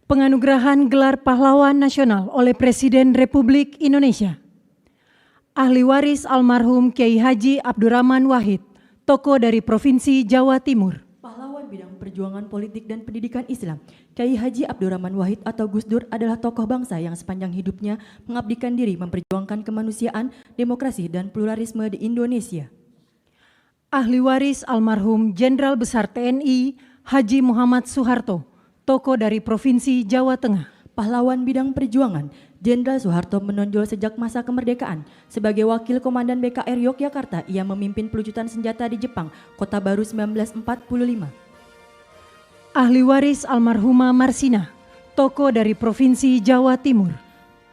Penganugerahan Gelar Pahlawan Nasional oleh Presiden Republik Indonesia. Ahli waris almarhum Kiai Haji Abdurrahman Wahid, tokoh dari Provinsi Jawa Timur. Pahlawan bidang perjuangan politik dan pendidikan Islam, Kiai Haji Abdurrahman Wahid atau Gus Dur adalah tokoh bangsa yang sepanjang hidupnya mengabdikan diri memperjuangkan kemanusiaan, demokrasi, dan pluralisme di Indonesia. Ahli waris almarhum Jenderal Besar TNI Haji Muhammad Soeharto, tokoh dari Provinsi Jawa Tengah. Pahlawan bidang perjuangan, Jenderal Soeharto menonjol sejak masa kemerdekaan. Sebagai wakil komandan BKR Yogyakarta, ia memimpin pelucutan senjata di Jepang, Kota Baru 1945. Ahli waris almarhumah Marsina, tokoh dari Provinsi Jawa Timur.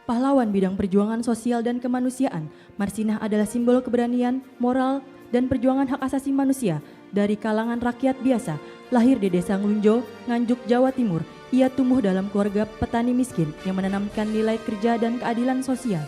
Pahlawan bidang perjuangan sosial dan kemanusiaan, Marsinah adalah simbol keberanian, moral, dan perjuangan hak asasi manusia dari kalangan rakyat biasa. Lahir di Desa Nglunjo, Nganjuk, Jawa Timur, ia tumbuh dalam keluarga petani miskin yang menanamkan nilai kerja dan keadilan sosial.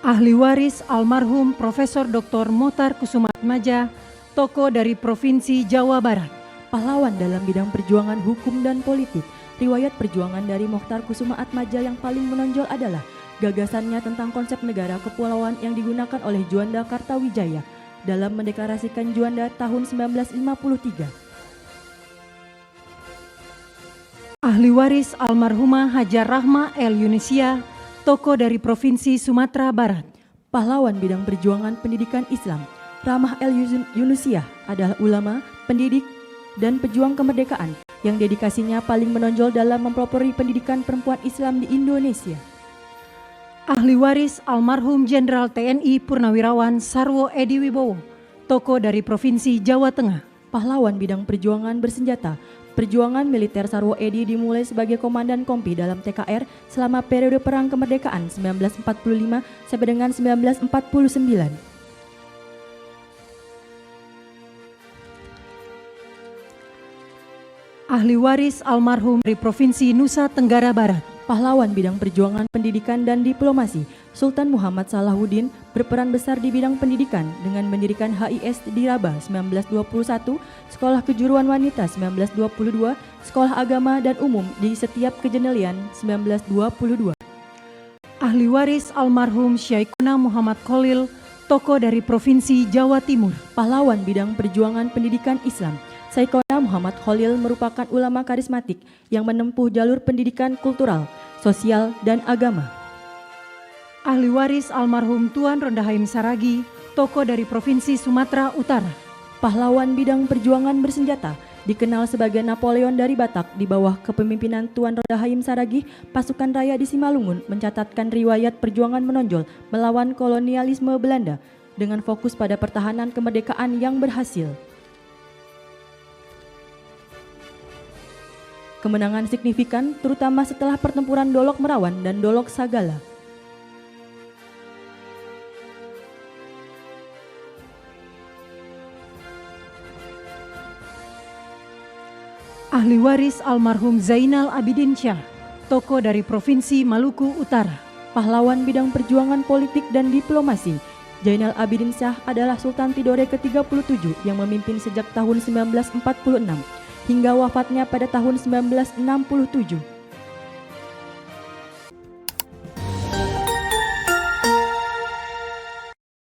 Ahli waris almarhum Profesor Dr. Mochtar Kusumaatmadja, tokoh dari Provinsi Jawa Barat. Pahlawan dalam bidang perjuangan hukum dan politik. Riwayat perjuangan dari Mochtar Kusumaatmadja yang paling menonjol adalah gagasannya tentang konsep negara kepulauan yang digunakan oleh Juanda Kartawijaya dalam mendeklarasikan Juanda tahun 1953. Ahli waris almarhumah Hajar Rahma El Yunisia, tokoh dari Provinsi Sumatera Barat. Pahlawan bidang perjuangan pendidikan Islam, Rahmah El Yunisia adalah ulama, pendidik, dan pejuang kemerdekaan yang dedikasinya paling menonjol dalam mempelopori pendidikan perempuan Islam di Indonesia. Ahli waris almarhum Jenderal TNI Purnawirawan Sarwo Edi Wibowo, tokoh dari Provinsi Jawa Tengah. Pahlawan bidang perjuangan bersenjata, perjuangan militer Sarwo Edi dimulai sebagai komandan kompi dalam TKR selama periode Perang Kemerdekaan 1945 sampai dengan 1949. Ahli waris almarhum dari Provinsi Nusa Tenggara Barat. Pahlawan bidang perjuangan pendidikan dan diplomasi, Sultan Muhammad Salahuddin berperan besar di bidang pendidikan dengan mendirikan HIS di Rabah 1921, Sekolah Kejuruan Wanita 1922, Sekolah Agama dan Umum di setiap Kejenelian 1922. Ahli waris almarhum Syekhuna Muhammad Khalil, tokoh dari Provinsi Jawa Timur. Pahlawan bidang perjuangan pendidikan Islam, Syekhuna Muhammad Khalil merupakan ulama karismatik yang menempuh jalur pendidikan kultural, sosial, dan agama. Ahli waris almarhum Tuan Rondahaim Saragi, tokoh dari Provinsi Sumatera Utara. Pahlawan bidang perjuangan bersenjata, dikenal sebagai Napoleon dari Batak di bawah kepemimpinan Tuan Rondahaim Saragi, pasukan raya di Simalungun mencatatkan riwayat perjuangan menonjol melawan kolonialisme Belanda dengan fokus pada pertahanan kemerdekaan yang berhasil. Kemenangan signifikan terutama setelah pertempuran Dolok Merawan dan Dolok Sagala. Ahli waris almarhum Zainal Abidin Syah, tokoh dari Provinsi Maluku Utara. Pahlawan bidang perjuangan politik dan diplomasi, Zainal Abidin Syah adalah Sultan Tidore ke-37 yang memimpin sejak tahun 1946 hingga wafatnya pada tahun 1967.